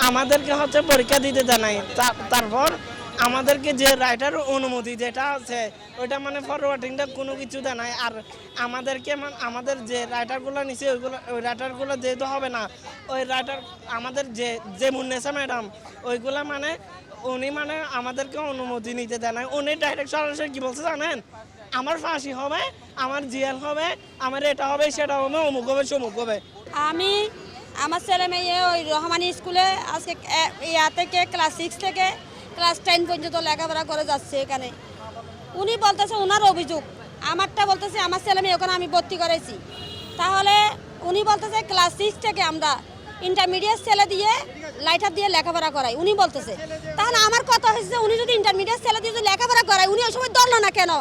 আমাদেরকে হচ্ছে পরীক্ষা দিতে দেয় নাই, তারপর আমাদেরকে যে রাইটার অনুমতি যেটা আছে ওইটা মানে ফরওয়ার্ডিংটা কোনো কিছু দেয় নাই। আর আমাদেরকে আমাদের যে রাইটারগুলো নিছে ওই রাইটারগুলো যেহেতু হবে না, ওই রাইটার আমাদের যে মুন্নেসা ম্যাডাম ওইগুলা মানে উনি মানে আমাদেরকে অনুমতি নিতে দেয় নাই। উনি ডাইরেক্ট সরাসরি কি বলছে জানেন, আমার ফাঁসি হবে, আমার জেল হবে, আমার এটা হবে সেটা হবে, অমুক হবে সমুক হবে। আমি আমার ছেলে মেয়ে ওই রহমানি স্কুলে আজকে থেকে ক্লাস 6 থেকে ক্লাস 10 পর্যন্ত লেখাপড়া করে যাচ্ছে। এখানে উনি বলতেছে ওনার অভিযোগ, আমারটা বলতেছে আমার ছেলে মেয়ে ওখানে আমি ভর্তি করেছি। তাহলে উনি বলতেছে ক্লাস 6 থেকে আমরা ইন্টারমিডিয়েট ছেলে দিয়ে লাইটার দিয়ে লেখাপড়া করাই উনি বলতেছে। তাহলে আমার কথা হয়েছে উনি যদি ইন্টারমিডিয়েট ছেলে দিয়ে লেখাপড়া করায় উনি ওই সময় ধরলো না কেন,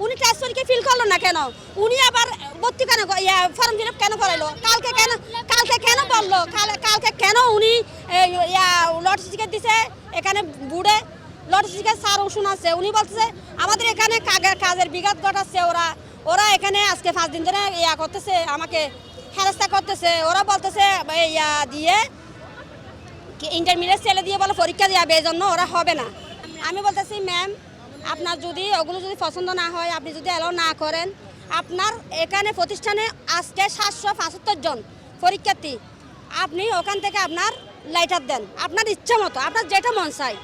উনি টেস্ট পরীক্ষা ফিল করলো না কেন, উনি আবার ভর্তি কেন ফর্ম ফিল আপ কেন করাইলো, কালকে কেন বললো, কালকে কেন উনি লটিফিকেট দিছে এখানে বুড়ে লটিফিকেট স্যার শোনাচ্ছে। উনি বলতেছে আমাদের এখানে কাজের বিঘাত ঘটাচ্ছে, ওরা এখানে আজকে 5 দিন ধরে করতেছে, আমাকে হেরাস্তা করতেছে। ওরা বলতেছে দিয়ে ইন্টারমিডিয়েট ছেলে দিয়ে বলে পরীক্ষা দেওয়া, এই জন্য ওরা হবে না। আমি বলতেছি ম্যাম আপনার যদি ওগুলো যদি পছন্দ না হয়, আপনি যদি অ্যালাউ না করেন, আপনার এখানে প্রতিষ্ঠানে আজকে 775 জন পরীক্ষার্থী, আপনি ওখান থেকে আপনার লাইটার দেন আপনার ইচ্ছা মতো, আপনার যেটা মন চায়।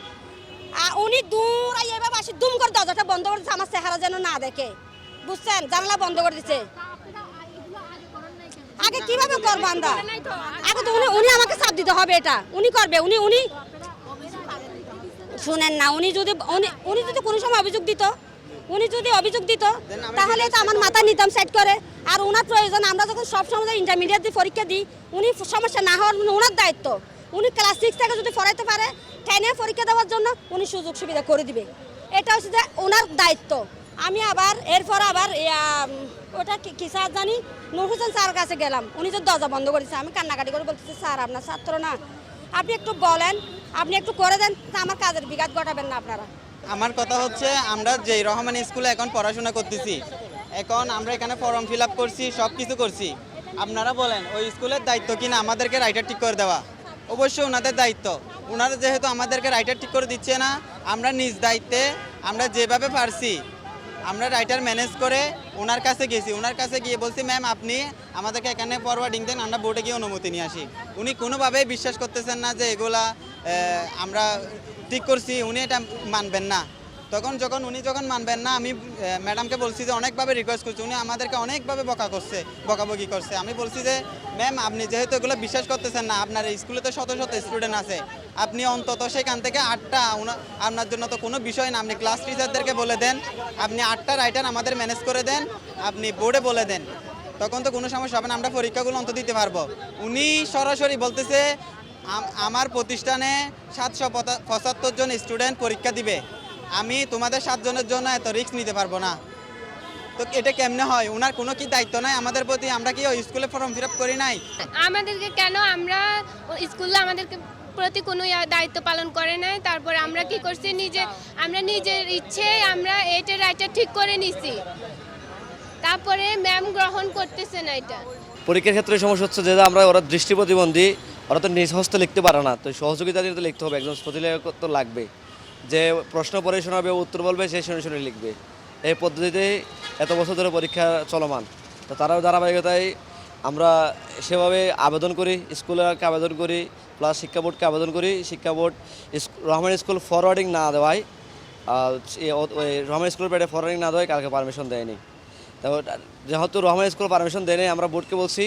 উনি দূর এভাবে আসি দুম করে দরজাটা বন্ধ করে দিচ্ছে, আমার চেহারা যেন না দেখে, বুঝছেন, জানলা বন্ধ করে দিচ্ছে। আগে কিভাবে করবো আমরা, আগে তো উনি আমাকে চাপ দিতে হবে, এটা উনি করবে। উনি শুনেন না, উনি যদি কোনো সময় অভিযোগ দিত তাহলে তো আমার মাথা নিতাম সেট করে। আর ওনার প্রয়োজন, আমরা যখন সব সময় ইন্টারমিডিয়েট দিয়ে পরীক্ষা দিই, উনি সমস্যা না হওয়ার ওনার দায়িত্ব। উনি ক্লাস 6 থেকে যদি পড়াইতে পারে 10-এ পরীক্ষা দেওয়ার জন্য উনি সুযোগ সুবিধা করে দিবে, এটা হচ্ছে যে ওনার দায়িত্ব। আমি আবার এরপর ওটা কি স্যার জানি নূর হোসেন স্যার কাছে গেলাম, উনি যে দরজা বন্ধ করেছে, আমি কান্নাকাটি করে বলতেছি স্যার আপনার ছাত্র না, আপনি একটু বলেন, আপনি একটু করে দেন, আমার কাজের বিঘাত ঘটাবেন না আপনারা। আমার কথা হচ্ছে আমরা যে রহমান স্কুলে এখন পড়াশোনা করতেছি, এখন আমরা এখানে ফর্ম ফিল আপ করছি, সব কিছু করছি। আপনারা বলেন ওই স্কুলের দায়িত্ব কিনা আমাদেরকে রাইটার ঠিক করে দেওয়া? অবশ্যই ওনাদের দায়িত্ব। ওনারা যেহেতু আমাদেরকে রাইটার ঠিক করে দিচ্ছে না, আমরা নিজ দায়িত্বে আমরা যেভাবে পারছি আমরা রাইটার ম্যানেজ করে ওনার কাছে গেছি। ওনার কাছে গিয়ে বলছি ম্যাম আপনি আমাদেরকে এখানে ফরওয়ার্ডিং দেন, আমরা বোর্ডে গিয়ে অনুমতি নিয়ে আসি। উনি কোনোভাবেই বিশ্বাস করতেছেন না যে এগুলা আমরা ঠিক করছি, উনি এটা মানবেন না। যখন উনি মানবেন না, আমি ম্যাডামকে বলছি যে অনেকভাবে রিকোয়েস্ট করছি, উনি আমাদেরকে অনেকভাবে বকাবকি করছে। আমি বলছি যে ম্যাম আপনি যেহেতু এগুলো বিশ্বাস করতেছেন না, আপনার স্কুলে তো শত শত স্টুডেন্ট আছে, আপনি অন্তত সেখান থেকে 8টা, আপনার জন্য তো কোনো বিষয় না, আপনি ক্লাস টিচারদেরকে বলে দেন, আপনি 8টা রাইটার আমাদের ম্যানেজ করে দেন, আপনি বোর্ডে বলে দেন, তখন তো কোনো সমস্যা হবে না, আমরা পরীক্ষাগুলো অন্তত দিতে পারবো। উনি সরাসরি বলতেছে আমার প্রতিষ্ঠানে 775 জন স্টুডেন্ট পরীক্ষা দিবে, আমি তোমাদের 7 জনের জন্য এত রিস্ক নিতে পারবো না। তো এটা কেমনে হয়? ওনার কোনো কি দায়িত্ব নাই আমাদের প্রতি? আমরা কি ওই স্কুলে ফর্ম ফিল আপ করি নাই? আমাদেরকে কেন আমরা স্কুলে আমাদেরকে প্রতি কোনো দায়িত্ব পালন করে নাই। তারপর আমরা কি করছি, আমরা নিজের ইচ্ছে আমরা এটা রাইটার ঠিক করে নিছি, তারপরে ম্যাম গ্রহণ করতেছে না। এটা পরীক্ষার ক্ষেত্রে সমস্যা হচ্ছে যে ওরা দৃষ্টি প্রতিবন্ধী, ওরা তো নিজ হস্তে লিখতে পারে না, তো সহযোগিতা দিয়ে তো লিখতে হবে, একজন প্রতিলেখক তো লাগবে, যে প্রশ্ন পড়ে শোনাবে, উত্তর বলবে, সে শুনে লিখবে। এই পদ্ধতিতে এত বছর ধরে পরীক্ষা চলমান, তো তারাও ধারাবাহিকতায় আমরা সেভাবে আবেদন করি, স্কুলকে আবেদন করি, প্লাস শিক্ষা বোর্ডকে আবেদন করি। শিক্ষা বোর্ড রহমান স্কুল ফরওয়ার্ডিং না দেওয়ায়, রহমান স্কুলের পেটে ফরওয়ার্ডিং না দেওয়ায় কালকে পারমিশন দেয়নি। তো যেহেতু রহমান স্কুল পারমিশন দেয়নি, আমরা বোর্ডকে বলছি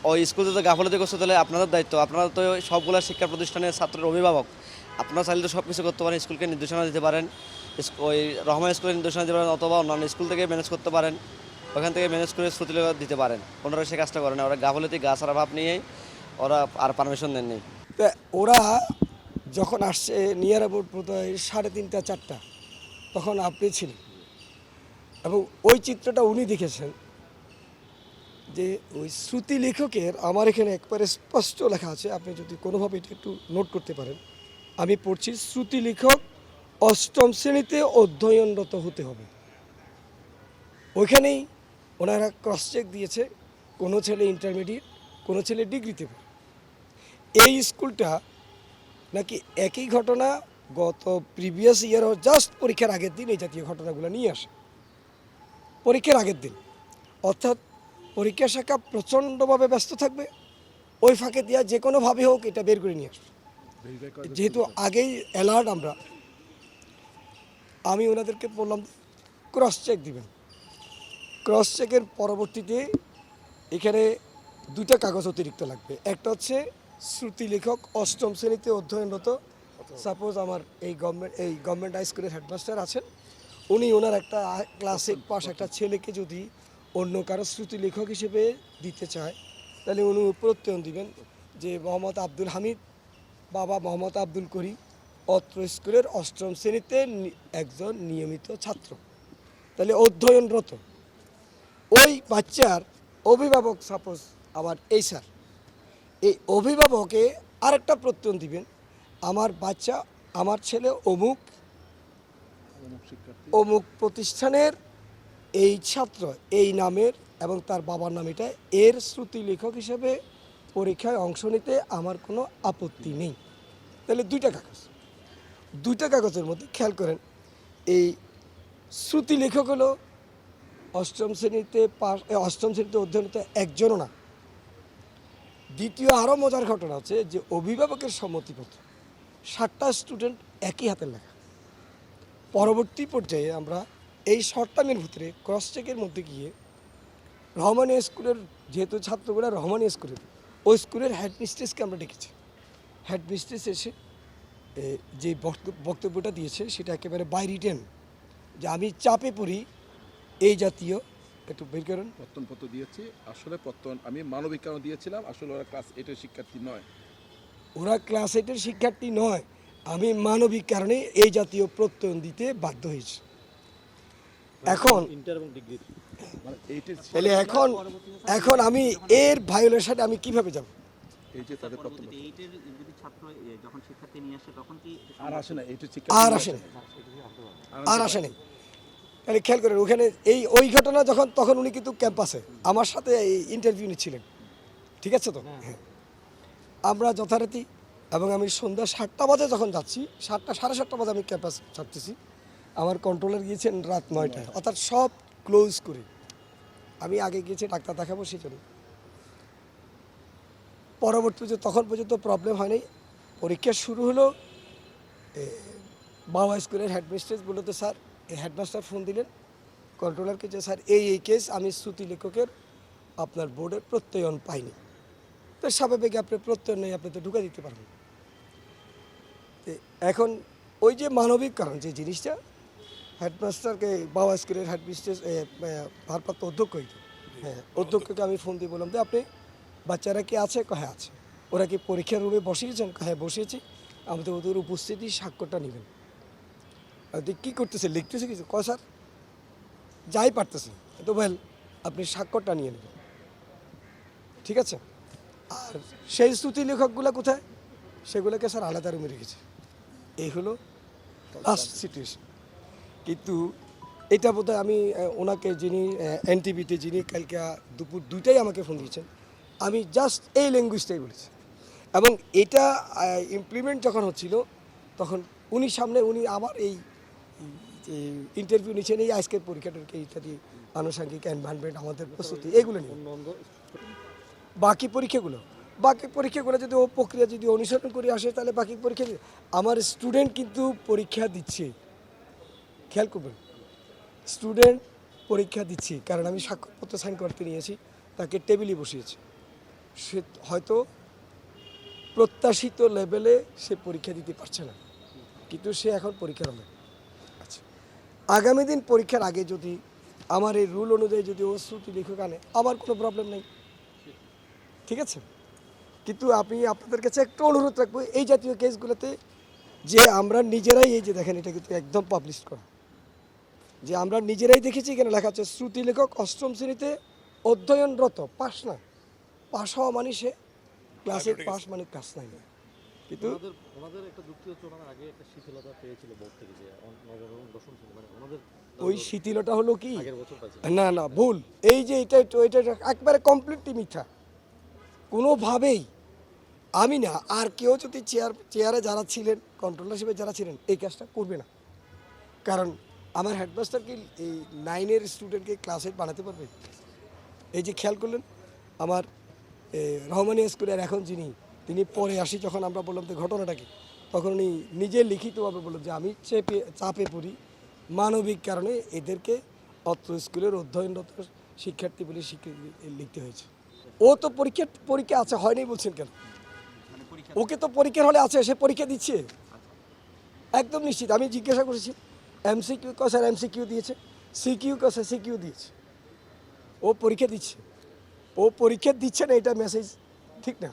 ওই স্কুল যদি গাফলতি করছে তাহলে আপনাদের দায়িত্ব, আপনারা তো সবগুলো শিক্ষা প্রতিষ্ঠানের ছাত্রের অভিভাবক, আপনারা চাইলে তো সব কিছু করতে পারেন, স্কুলকে নির্দেশনা দিতে পারেন, ওই রহমান স্কুলের নির্দেশনা দিতে পারেন, অথবা অন্যান্য স্কুল থেকে ম্যানেজ করতে পারেন, ওখান থেকে ম্যানেজ করে শ্রুতিলেখক দিতে পারেন। ওনারা সে কাজটা করে না, ওরা গাফলতি গাছারা ভাব নিয়েই ওরা আর পারমিশন দেননি। ওরা যখন আসছে নিয়ার অ্যাবাউট বোধহয় 3:30 4টা, তখন আপনি ছিলেন এবং ওই চিত্রটা উনি দেখেছেন যে ওই শ্রুতি লেখকের, আমার এখানে একবারে স্পষ্ট লেখা আছে, আপনি যদি কোনোভাবে এটা একটু নোট করতে পারেন, আমি পড়ছি, শ্রুতি লেখক 8ম শ্রেণীতে অধ্যয়নরত হতে হবে। ওইখানেই ওনারা ক্রস চেক দিয়েছে, কোনো ছেলে ইন্টারমিডিয়েট, কোনো ছেলে ডিগ্রিতে পড়ে। এই স্কুলটা নাকি একই ঘটনা গত প্রিভিয়াস ইয়ারও জাস্ট পরীক্ষার আগের দিন এই জাতীয় ঘটনাগুলো নিয়ে আসে, পরীক্ষার আগের দিন। অর্থাৎ পরীক্ষা শাখা প্রচণ্ডভাবে ব্যস্ত থাকবে, ওই ফাঁকে দিয়া যে কোনোভাবে হোক এটা বের করে নিয়ে আসবে। যেহেতু আগেই অ্যালার্ট আমি ওনাদেরকে বললাম ক্রস চেক দিবেন। ক্রস চেকের পরবর্তীতে এখানে দুইটা কাগজ অতিরিক্ত লাগবে। একটা হচ্ছে শ্রুতি লেখক 8ম শ্রেণীতে অধ্যয়নরত, সাপোজ আমার এই গভর্নমেন্ট হাই স্কুলের হেডমাস্টার আছেন, উনি ওনার একটা ক্লাস 8 পাস একটা ছেলেকে যদি অন্য কারো শ্রুতি লেখক হিসেবে দিতে চায়, তাহলে উনি প্রত্যয়ন দিবেন যে মোহাম্মদ আব্দুল হামিদ বাবা মোহাম্মদ আব্দুল করিম অত্র স্কুলের 8ম শ্রেণীতে একজন নিয়মিত ছাত্র, তাহলে অধ্যয়নরত। ওই বাচ্চার অভিভাবক সাপোজ আমার এই স্যার, এই অভিভাবকে আরেকটা প্রত্যয়ন দিবেন, আমার বাচ্চা আমার ছেলে অমুক প্রতিষ্ঠানের এই ছাত্র এই নামের এবং তার বাবার নাম এটা, এর শ্রুতি লেখক হিসেবে পরীক্ষায় অংশ নিতে আমার কোনো আপত্তি নেই। তাহলে দুইটা কাগজের মধ্যে খেয়াল করেন, এই শ্রুতি লেখক হলো 8ম শ্রেণীতে অধ্যয়নরত একজনও না। দ্বিতীয় আরও মজার ঘটনা হচ্ছে যে অভিভাবকের সম্মতিপত্র 7টা স্টুডেন্ট একই হাতের লেখা। পরবর্তী পর্যায়ে আমরা এই শর্ট টাইমের ভিতরে ক্রস চেকের মধ্যে গিয়ে রহমানিয়া স্কুলের, যেহেতু ছাত্রগুলো রহমানিয়া স্কুলের, ওই স্কুলের হেডমিস্ট্রেসকে আমরা ডেকেছি। হেডমিস্ট্রেস এসে যে বক্তব্যটা দিয়েছে সেটা একেবারে বাই রিটেন, যে আমি চাপে পড়ি এই জাতীয়, একটু বের করেন। প্রত্যয়নপত্র দিয়েছি, আসলে আমি মানবিক কারণে দিয়েছিলাম, আসলে ওরা ক্লাস 8-এর শিক্ষার্থী নয়। ওরা ক্লাস 8-এর শিক্ষার্থী নয়, আমি মানবিক কারণে এই জাতীয় প্রত্যয়ন দিতে বাধ্য হয়েছি। এখন মানে 8-এর তাহলে এখন আমি এর ভায়োলেশনে আমি কিভাবে যাব? এই যে তাদের প্রত্যয়নপত্র এইটের যদি ছাত্র যখন শিক্ষার্থী নিয়ে আসে তখন কি আর আসে না, 8-এর আর আসে নাই। তাহলে খেয়াল করেন ওখানে ওই ঘটনা তখন উনি কিন্তু ক্যাম্পাসে আমার সাথে ইন্টারভিউ নিচ্ছিলেন, ঠিক আছে তো? হ্যাঁ, আমরা যথারীতি এবং আমি সন্ধ্যা 7টা বাজে যখন যাচ্ছি, 7টা 7:30 বাজে আমি ক্যাম্পাস ছাড়তেছি, আমার কন্ট্রোলার গিয়েছেন রাত 9টায়, অর্থাৎ সব ক্লোজ করে। আমি আগে গিয়েছি ডাক্তার দেখাবো সেই জন্য। পরবর্তী তখন পর্যন্ত প্রবলেম হয়নি। পরীক্ষা শুরু হলো, বাবা স্কুলের হেডমিস্ট্রেস বললো তো স্যার, হেডমাস্টার ফোন দিলেন কন্ট্রোলারকে যে স্যার এই কেস আমি শ্রুতি লেখকের আপনার বোর্ডের প্রত্যয়ন পাইনি। তো স্বাভাবিক আপনি প্রত্যয়ন নেই, আপনি তো ঢুকা দিতে পারবেন। এখন ওই যে মানবিক কারণ যে জিনিসটা, হেডমাস্টারকে বাবা স্কুলের হেডমিস্ট্রেস ভারপ্রাপ্ত অধ্যক্ষ, হ্যাঁ অধ্যক্ষকে আমি ফোন দিয়ে বললাম যে আপনি বাচ্চারা কি আছে? হ্যাঁ আছে। ওরা কি পরীক্ষার রুমে বসিয়েছেন? হ্যাঁ বসিয়েছি। আমাদের ওদের উপস্থিতি স্বাক্ষরটা নেবেন। কী করতেছে? লিখতেছে কিছু? স্যার যাই পারতেছে তো ওয়েল আপনি স্বাক্ষরটা নিয়ে নেবেন, ঠিক আছে? আর সেই শ্রুতি লেখকগুলো কোথায়? সেগুলোকে স্যার আলাদা রুমে রেখেছে। এই হলো লাস্ট সিচুয়েশন। কিন্তু এটা বোধহয় আমি ওনাকে যিনি এনটিভিতে যিনি কালকে দুপুর 2টায় আমাকে ফোন দিয়েছেন, আমি জাস্ট এই ল্যাঙ্গুয়েজটাই বলেছি। এবং এটা ইমপ্লিমেন্ট যখন হচ্ছিল তখন উনি আবার এই ইন্টারভিউ নিচ্ছেন, এই আজকের পরীক্ষাটাকে ইত্যাদি আনুষঙ্গিক এনভায়রনমেন্ট আমাদের প্রস্তুতি এগুলো নিয়ে। বাকি পরীক্ষাগুলো যদি ও প্রক্রিয়া যদি অনুসরণ করে আসে তাহলে বাকি পরীক্ষা আমার স্টুডেন্ট কিন্তু পরীক্ষা দিচ্ছে, খেয়াল করবেন, স্টুডেন্ট পরীক্ষা দিচ্ছে, কারণ আমি স্বাক্ষরপত্র সাইন করতে নিয়েছি, তাকে টেবিলে বসিয়েছি। সে হয়তো প্রত্যাশিত লেভেলে সে পরীক্ষা দিতে পারছে না, কিন্তু সে এখন পরীক্ষার হলে। আচ্ছা, আগামী দিন পরীক্ষার আগে যদি আমার এই রুল অনুযায়ী যদি ও শ্রুতি লেখক আনে, আমার কোনো প্রবলেম নেই, ঠিক আছে? কিন্তু আমি আপনাদের কাছে একটু অনুরোধ রাখবো, এই জাতীয় কেসগুলোতে যে আমরা নিজেরাই, এই যে দেখেন এটা কিন্তু একদম পাবলিশ করা, যে আমরা নিজেরাই দেখেছি এখানে লেখা আছে শ্রুতি লেখক 8ম শ্রেণীতে অধ্যয়নরত, পাস না, পাস হওয়া মানে সে ক্লাসে পাস মানে ক্লাস 9। কিন্তু ওনাদের একটা যুক্তি হচ্ছে ওনারা আগে একটা শিথিলতা পেয়েছিল বোর্ড থেকে যে নবম এবং দশম শ্রেণী মানে ওনাদের ওই শিথিলতা হলো কি আগের বছর পাইছে। না না ভুল, এই যে এটা একবারে কমপ্লিটলি মিথ্যা। কোনোভাবেই আমি না আর কেউ যদি চেয়ারে যারা ছিলেন, কন্ট্রোলার হিসেবে যারা ছিলেন, এই কাজটা করবে না। কারণ আমার হেডমাস্টার কি এই 9-এর স্টুডেন্টকে ক্লাস 8 বানাতে পারবে? এই যে খেয়াল করলেন আমার রহমানিয়া স্কুলের এখন তিনি পরে আসি যখন আমরা বললাম যে ঘটনাটা কি, তখন উনি নিজে লিখিতভাবে বললেন যে আমি চাপে পড়ি মানবিক কারণে এদেরকে অত্র স্কুলের অধ্যয়নরত শিক্ষার্থী বলে লিখতে হয়েছে। ও তো পরীক্ষা আছে, হয়নি বলছেন কেন? মানে পরীক্ষা ওকে তো পরীক্ষার হলে আছে, সে পরীক্ষা দিচ্ছে একদম নিশ্চিত। আমি জিজ্ঞাসা করেছি এমসিকিউ স্যার এমসিকিউ দিয়েছে, সিকিউ স্যার সিকিউ দিয়েছে। ও পরীক্ষা দিচ্ছে না, এটা মেসেজ ঠিক না।